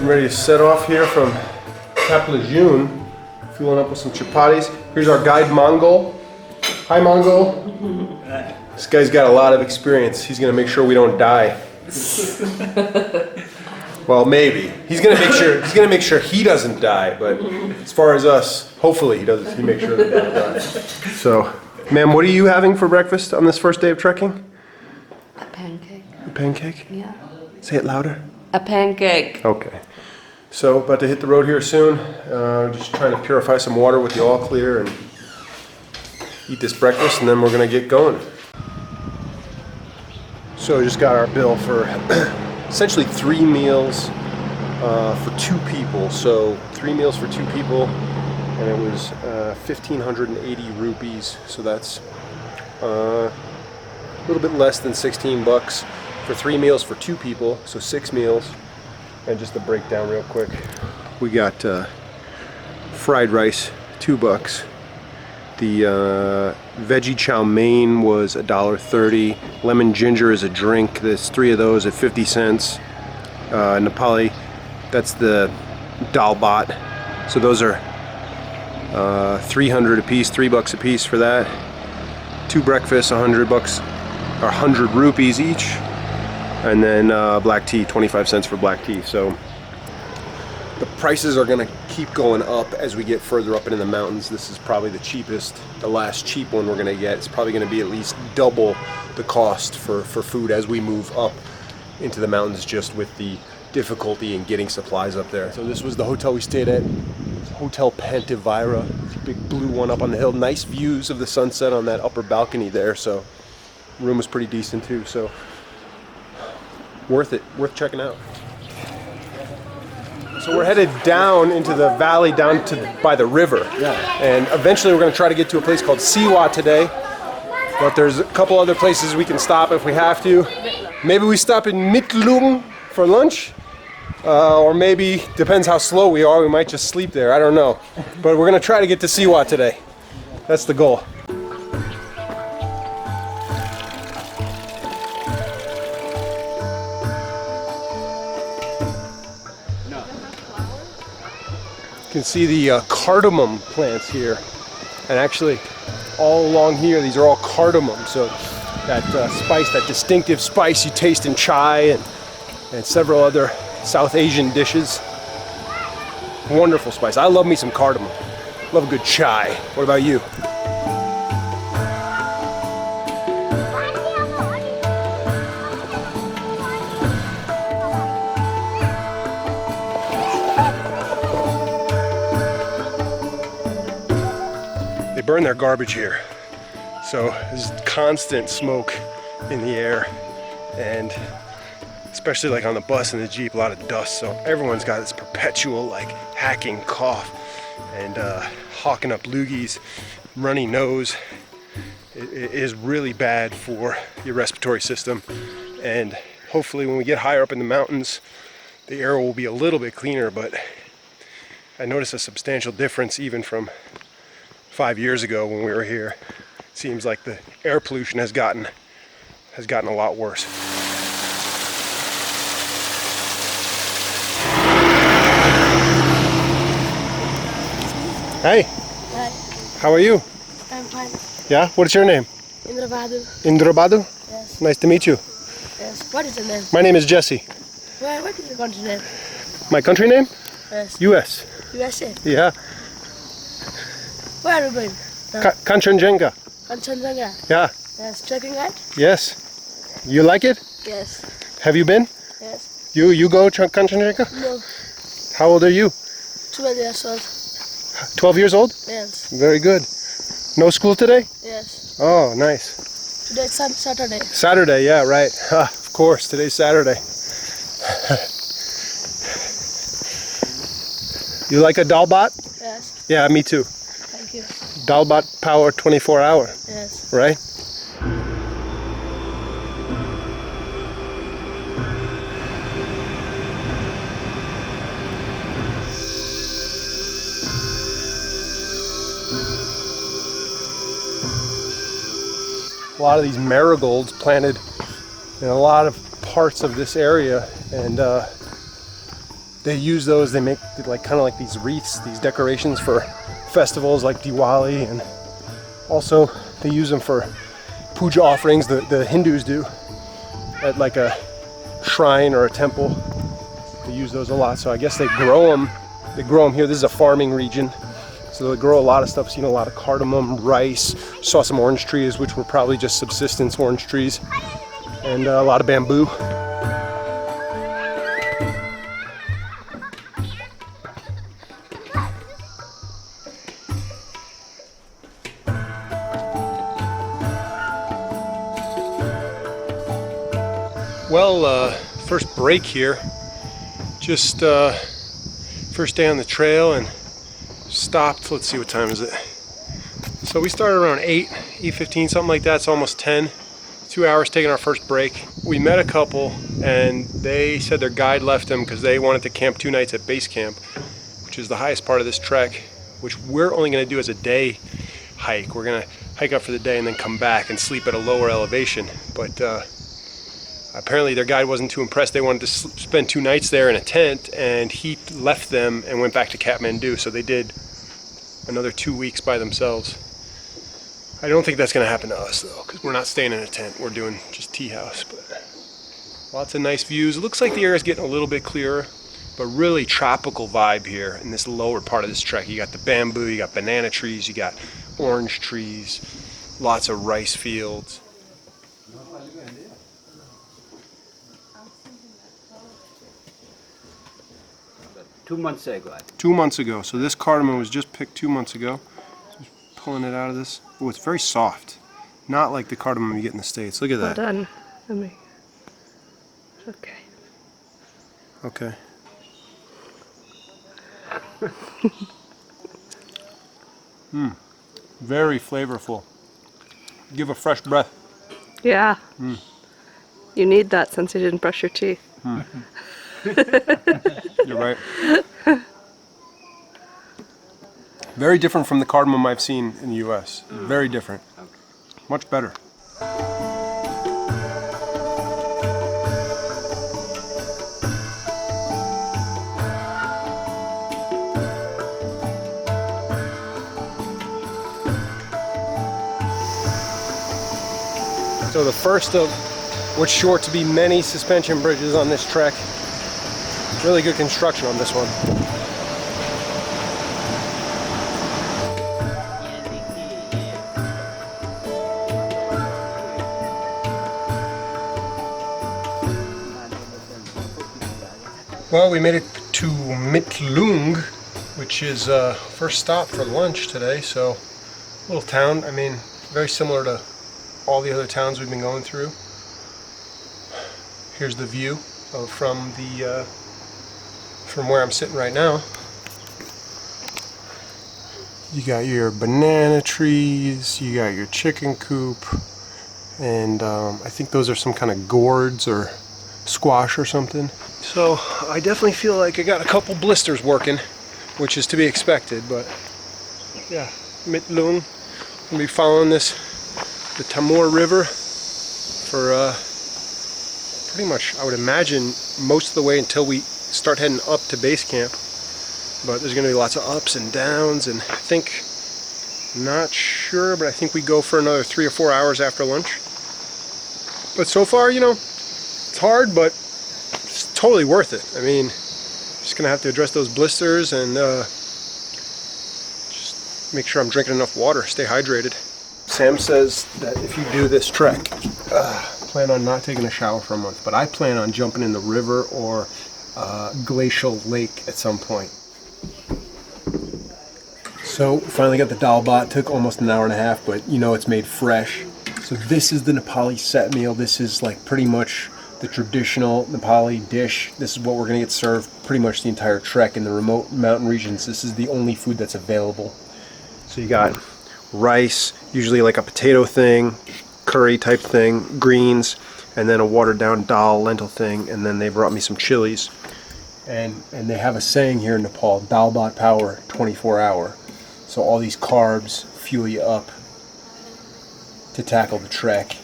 Getting ready to set off here from Taplejung, fueling up with some chapatis. Here's our guide Mongol. Hi Mongol. This guy's got a lot of experience. He's gonna make sure we don't die. Well, maybe. He's gonna make sure he doesn't die, but as far as us, hopefully he makes sure that we don't die. So, ma'am, what are you having for breakfast on this first day of trekking? A pancake. A pancake? Yeah. Say it louder. A pancake. Okay. So, about to hit the road here soon. Just trying to purify some water with the all clear and eat this breakfast, and then we're gonna get going. So, just got our bill for essentially 3 meals for 2 people. So, 3 meals for 2 people, and it was 1,580 rupees. So that's a little bit less than 16 bucks for 3 meals for 2 people. So 6 meals. And just to break down real quick, we got fried rice, 2 bucks. The veggie chow mein was $1.30. Lemon ginger is a drink. There's 3 of those at 50 cents. Nepali, that's the dal bhat. So those are 300 a piece, 3 bucks a piece for that. 2 breakfasts, 100 bucks, or 100 rupees each. And then black tea, 25 cents for black tea. So the prices are gonna keep going up as we get further up into the mountains. This is probably the cheapest, the last cheap one we're gonna get. It's probably gonna be at least double the cost for food as we move up into the mountains, just with the difficulty in getting supplies up there. So this was the hotel we stayed at, Hotel Pantivira, big blue one up on the hill. Nice views of the sunset on that upper balcony there. So room was pretty decent too. So worth it, worth checking out. So we're headed down into the valley, down to by the river. Yeah. And eventually we're going to try to get to a place called Siwa today. But there's a couple other places we can stop if we have to. Maybe we stop in Mitlung for lunch. Or maybe, depends how slow we are, we might just sleep there. I don't know. But we're going to try to get to Siwa today. That's the goal. You can see the cardamom plants here, and actually all along here these are all cardamom, so that spice, that distinctive spice you taste in chai and several other South Asian dishes. Wonderful spice. I love me some cardamom. Love a good chai. What about you? Burn their garbage here, so there's constant smoke in the air, and especially like on the bus and the Jeep, a lot of dust. So everyone's got this perpetual like hacking cough and hawking up loogies, runny nose. It is really bad for your respiratory system, and hopefully when we get higher up in the mountains the air will be a little bit cleaner. But I noticed a substantial difference even from 5 years ago when we were here. It seems like the air pollution has gotten a lot worse. Hey. Hi. How are you? I'm fine. Yeah? What's your name? Indrabadu. Indrabadu? Yes. Nice to meet you. Yes. What is your name? My name is Jesse. What is your country name? My country name? Yes. US. USA. Yeah. Where are you going? Kanchenjunga. Kanchenjunga. Yeah. Yes. Trekking, right? Yes. You like it? Yes. Have you been? Yes. You go to Kanchenjunga? No. How old are you? 12 years old. 12 years old? Yes. Very good. No school today? Yes. Oh, nice. Today is Saturday. Saturday, yeah, right. Of course, today's Saturday. You like a dal bhat? Yes. Yeah, me too. Thank you. Dal bhat power 24-hour. Yes. Right? A lot of these marigolds planted in a lot of parts of this area, and they use those, they make like kind of like these wreaths, these decorations for festivals like Diwali, and also they use them for puja offerings. The Hindus do at like a shrine or a temple. They use those a lot, so I guess they grow them. They grow them here. This is a farming region, so they grow a lot of stuff. Seen a lot of cardamom, rice. Saw some orange trees, which were probably just subsistence orange trees, and a lot of bamboo. Well, first break here. Just first day on the trail and stopped. Let's see, what time is it? So we started around 8:15, something like that. It's almost 10. 2 hours taking our first break. We met a couple and they said their guide left them because they wanted to camp 2 nights at base camp, which is the highest part of this trek, which we're only going to do as a day hike. We're going to hike up for the day and then come back and sleep at a lower elevation. But apparently their guide wasn't too impressed. They wanted to spend 2 nights there in a tent, and he left them and went back to Kathmandu. So they did another 2 weeks by themselves. I don't think that's going to happen to us though, because we're not staying in a tent. We're doing just tea house. But lots of nice views. It looks like the air is getting a little bit clearer, but really tropical vibe here in this lower part of this trek. You got the bamboo, you got banana trees, you got orange trees, lots of rice fields. Two months ago. 2 months ago. So this cardamom was just picked 2 months ago. Just pulling it out of this. Oh, it's very soft. Not like the cardamom you get in the States. Look at Well that. done. Okay. Okay. Very flavorful. Give a fresh breath. Yeah. You need that since you didn't brush your teeth. You're right. Very different from the cardamom I've seen in the US. Very different. Much better. So the first of what's sure to be many suspension bridges on this trek. Really good construction on this one. Well, we made it to Taplejung, which is first stop for lunch today. So, little town. I mean, very similar to all the other towns we've been going through. Here's the view from where I'm sitting right now. You got your banana trees, you got your chicken coop, and I think those are some kind of gourds or squash or something. So I definitely feel like I got a couple blisters working, which is to be expected, but yeah, Taplejung. We'll be following the Tamur River for pretty much, I would imagine, most of the way until we start heading up to base camp. But there's going to be lots of ups and downs, and I think, not sure, but I think we go for another 3 or 4 hours after lunch. But so far, you know, it's hard, but it's totally worth it. I mean, just going to have to address those blisters and just make sure I'm drinking enough water, stay hydrated. Sam says that if you do this trek, plan on not taking a shower for a month, but I plan on jumping in the river or glacial lake at some point. So finally got the dal bhat. Took almost an hour and a half, but you know it's made fresh. So this is the Nepali set meal. This is like pretty much the traditional Nepali dish. This is what we're gonna get served pretty much the entire trek in the remote mountain regions. This is the only food that's available. So you got rice, usually like a potato thing, curry type thing, greens, and then a watered down dal lentil thing, and then they brought me some chilies. And they have a saying here in Nepal, dal bhat power, 24 hour. So all these carbs fuel you up to tackle the trek.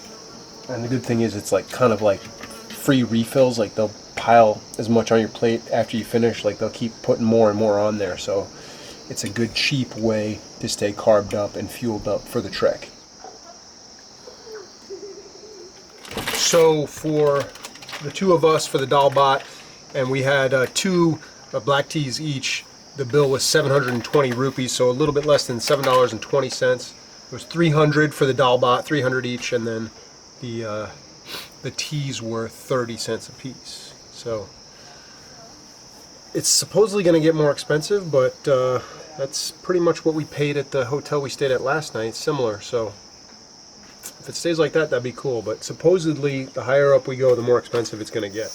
And the good thing is it's like kind of like free refills, like they'll pile as much on your plate after you finish. Like they'll keep putting more and more on there, so it's a good cheap way to stay carbed up and fueled up for the trek. So for the two of us for the dalbat, and we had 2 black teas each, the bill was 720 rupees, so a little bit less than $7.20. It was 300 for the dalbat, 300 each, and then the teas were 30 cents a piece. So it's supposedly going to get more expensive, but that's pretty much what we paid at the hotel we stayed at last night, similar. So if it stays like that, that'd be cool. But supposedly, the higher up we go, the more expensive it's going to get.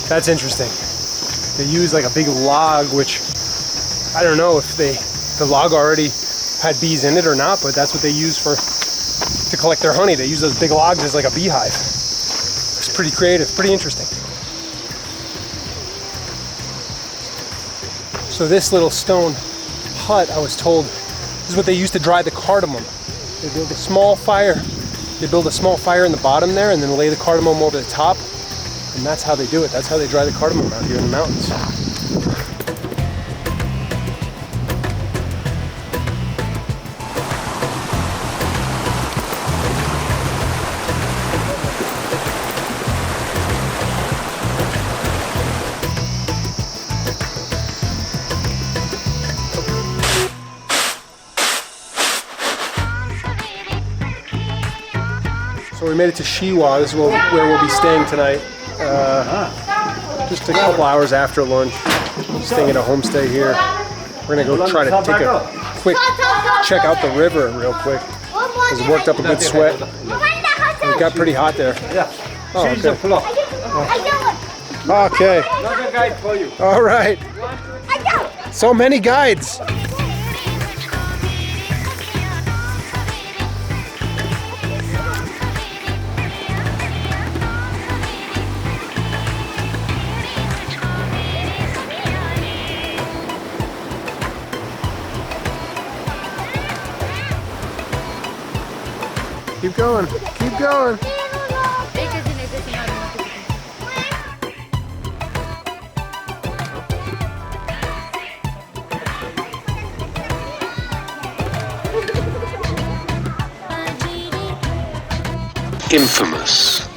That's interesting. They use like a big log, which I don't know if the log already had bees in it or not, but that's what they use to collect their honey. They use those big logs as like a beehive. It's pretty creative, pretty interesting. So this little stone hut, I was told, is what they use to dry the cardamom. They build a small fire. They build a small fire in the bottom there and then lay the cardamom over the top. And that's how they do it. That's how they dry the cardamom out here in the mountains. So we made it to Shiwa. This is where we'll be staying tonight. Just a couple hours after lunch. Staying at a homestay here. We're gonna go try to take a quick check out the river real quick. It's worked up a good sweat. It got pretty hot there. Oh, okay. Okay. Another guide for you. All right. So many guides. Keep going, keep going. Infamous.